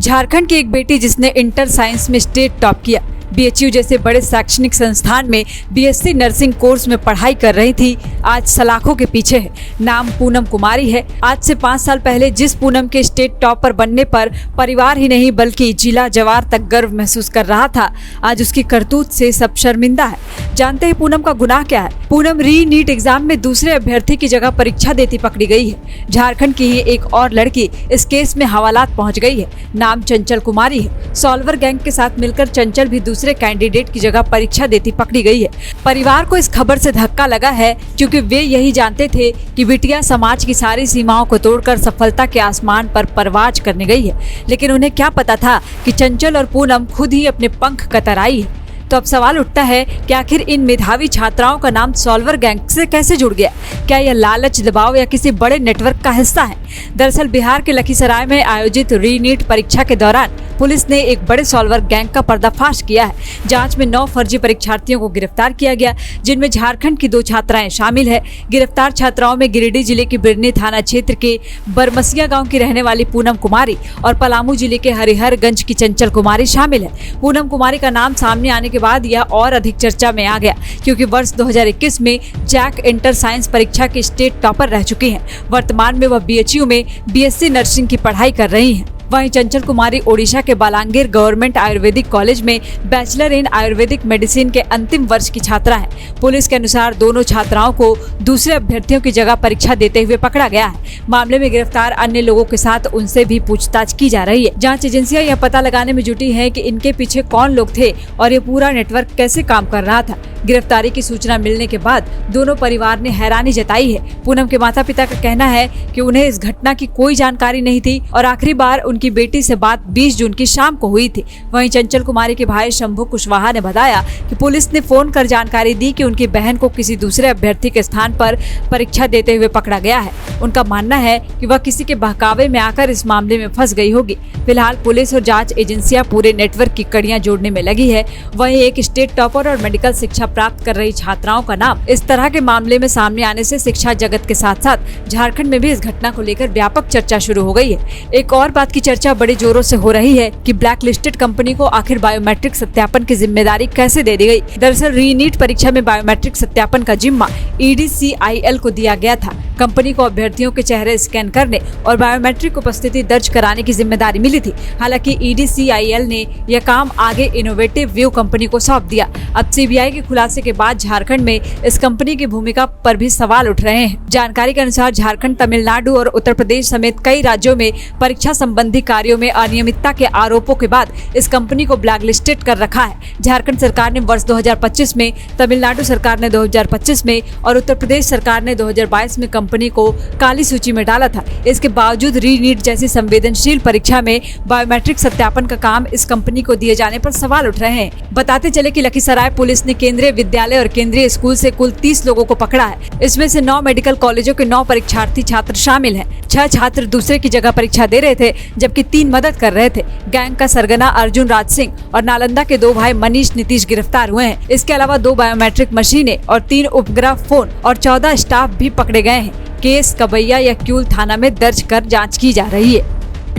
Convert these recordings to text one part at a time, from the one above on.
झारखंड की एक बेटी जिसने इंटर साइंस में स्टेट टॉप किया, बीएचयू जैसे बड़े शैक्षणिक संस्थान में बीएससी नर्सिंग कोर्स में पढ़ाई कर रही थी, आज सलाखों के पीछे है। नाम पूनम कुमारी है। आज से 5 साल पहले जिस पूनम के स्टेट टॉपर बनने पर परिवार ही नहीं बल्कि जिला जवार तक गर्व महसूस कर रहा था, आज उसकी करतूत से सब शर्मिंदा है। जानते हैं पूनम का गुनाह क्या है? पूनम री नीट एग्जाम में दूसरे अभ्यर्थी की जगह परीक्षा देती पकड़ी गई है। झारखंड की ही एक और लड़की इस केस में हवालात पहुँच गई है। नाम चंचल कुमारी है। सॉल्वर गैंग के साथ मिलकर चंचल भी दूसरे कैंडिडेट की जगह परीक्षा देती पकड़ी गई है। परिवार को इस खबर से धक्का लगा है क्योंकि वे यही जानते थे कि बिटिया समाज की सारी सीमाओं को तोड़कर सफलता के आसमान पर परवाज करने गई है, लेकिन उन्हें क्या पता था कि चंचल और पूनम खुद ही अपने पंख कतराई है। तो अब सवाल उठता है कि आखिर इन मेधावी छात्राओं का नाम सॉल्वर गैंग से कैसे जुड़ गया? क्या यह लालच, दबाव या किसी बड़े नेटवर्क का हिस्सा है? दरअसल बिहार के लखीसराय में आयोजित री नीट परीक्षा के दौरान पुलिस ने एक बड़े सॉल्वर गैंग का पर्दाफाश किया है। जांच में 9 फर्जी परीक्षार्थियों को गिरफ्तार किया गया, जिनमें झारखंड की 2 छात्राएं शामिल है। गिरफ्तार छात्राओं में गिरिडीह जिले के बिरनी थाना क्षेत्र के बरमसिया गाँव की रहने वाली पूनम कुमारी और पलामू जिले के हरिहरगंज की चंचल कुमारी शामिल है। पूनम कुमारी का नाम सामने आने के बाद यह और अधिक चर्चा में आ गया क्योंकि वर्ष 2021 में जैक इंटर साइंस परीक्षा की स्टेट टॉपर रह चुकी हैं। वर्तमान में वह बीएचयू में बीएससी नर्सिंग की पढ़ाई कर रही हैं। वहीं चंचल कुमारी ओडिशा के बालांगीर गवर्नमेंट आयुर्वेदिक कॉलेज में बैचलर इन आयुर्वेदिक मेडिसिन के अंतिम वर्ष की छात्रा है। पुलिस के अनुसार दोनों छात्राओं को दूसरे अभ्यर्थियों की जगह परीक्षा देते हुए पकड़ा गया है। मामले में गिरफ्तार अन्य लोगों के साथ उनसे भी पूछताछ की जा रही है। जांच एजेंसियां यह पता लगाने में जुटी है कि इनके पीछे कौन लोग थे और ये पूरा नेटवर्क कैसे काम कर रहा था। गिरफ्तारी की सूचना मिलने के बाद दोनों परिवार ने हैरानी जताई है। पूनम के माता पिता का कहना है कि उन्हें इस घटना की कोई जानकारी नहीं थी और आखिरी बार उनकी बेटी से बात 20 जून की शाम को हुई थी। वहीं चंचल कुमारी के भाई शंभू कुशवाहा ने बताया कि पुलिस ने फोन कर जानकारी दी कि उनकी बहन को किसी दूसरे अभ्यर्थी के स्थान पर परीक्षा देते हुए पकड़ा गया है। उनका मानना है कि वह किसी के बहकावे में आकर इस मामले में फंस गई होगी। फिलहाल पुलिस और जांच एजेंसियां पूरे नेटवर्क की कड़ियां जोड़ने में लगी है। वहीं एक स्टेट टॉपर और मेडिकल शिक्षा प्राप्त कर रही छात्राओं का नाम इस तरह के मामले में सामने आने से शिक्षा जगत के साथ साथ झारखंड में भी इस घटना को लेकर व्यापक चर्चा शुरू हो गई है। एक और बात की चर्चा बड़े जोरों से हो रही है कि ब्लैक लिस्टेड कंपनी को आखिर बायोमेट्रिक सत्यापन की जिम्मेदारी कैसे दे दी गई। दरअसल री नीट परीक्षा में बायोमेट्रिक सत्यापन का जिम्मा EDCIL को दिया गया था। कंपनी को अभ्यर्थियों के चेहरे स्कैन करने और बायोमेट्रिक उपस्थिति दर्ज कराने की जिम्मेदारी मिली थी। हालांकि EDCIL ने यह काम आगे इनोवेटिव व्यू कंपनी को सौंप दिया। अब CBI के खुलासे के बाद झारखंड में इस कंपनी की भूमिका पर भी सवाल उठ रहे हैं। जानकारी के अनुसार झारखंड, तमिलनाडु और उत्तर प्रदेश समेत कई राज्यों में परीक्षा संबंधी कार्यों में अनियमितता के आरोपों के बाद इस कंपनी को ब्लैक लिस्टेड कर रखा है। झारखंड सरकार ने वर्ष 2025 में, तमिलनाडु सरकार ने 2025 में और उत्तर प्रदेश सरकार ने 2022 में कंपनी को काली सूची में डाला था। इसके बावजूद री नीट जैसी संवेदनशील परीक्षा में बायोमेट्रिक सत्यापन का काम इस कंपनी को दिए जाने पर सवाल उठ रहे हैं। बताते चले कि लखीसराय पुलिस ने केंद्रीय विद्यालय और केंद्रीय स्कूल से कुल 30 लोगों को पकड़ा है। इसमें से 9 मेडिकल कॉलेजों के 9 परीक्षार्थी छात्र शामिल हैं। 6 छात्र दूसरे की जगह परीक्षा दे रहे थे जबकि 3 मदद कर रहे थे। गैंग का सरगना अर्जुन राज सिंह और नालंदा के 2 भाई मनीष नीतीश गिरफ्तार हुए हैं। इसके अलावा 2 बायोमेट्रिक मशीनें और 3 उपग्रह फोन और 14 स्टाफ भी पकड़े गए हैं। केस कबैया या क्यूल थाना में दर्ज कर जांच की जा रही है।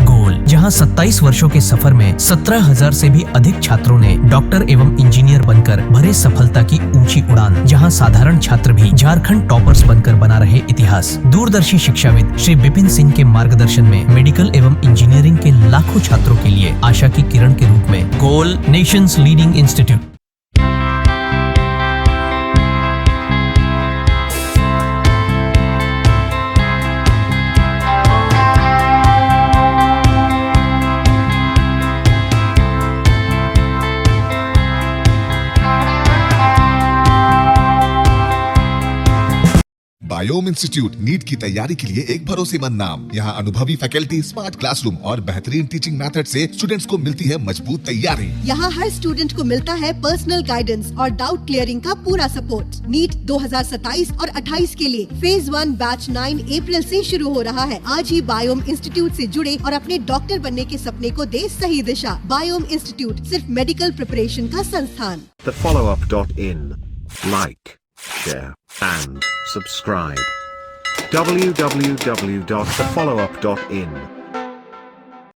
गोल, जहां 27 वर्षों के सफर में 17,000 से भी अधिक छात्रों ने डॉक्टर एवं इंजीनियर बनकर भरे सफलता की ऊंची उड़ान, जहां साधारण छात्र भी झारखंड टॉपर्स बनकर बना रहे इतिहास। दूरदर्शी शिक्षाविद श्री विपिन सिंह के मार्गदर्शन में मेडिकल एवं इंजीनियरिंग के लाखों छात्रों के लिए आशा की किरण के रूप में गोल, nation's leading institute. Biome institute NEET की तैयारी के लिए एक भरोसेमंद नाम। यहाँ अनुभवी फैकल्टी, स्मार्ट क्लासरूम और बेहतरीन टीचिंग मेथड से स्टूडेंट्स को मिलती है मजबूत तैयारी। यहाँ हर स्टूडेंट को मिलता है पर्सनल गाइडेंस और डाउट क्लियरिंग का पूरा सपोर्ट। नीट 2027 और 28 के लिए फेज 1 बैच 9 अप्रैल से शुरू हो रहा है। आज ही बायोम इंस्टीट्यूट से जुड़े और अपने डॉक्टर बनने के सपने को दे सही दिशा। बायोम इंस्टीट्यूट सिर्फ मेडिकल प्रिपरेशन का संस्थान। thefollowup.in. Like, share and subscribe. www.thefollowup.in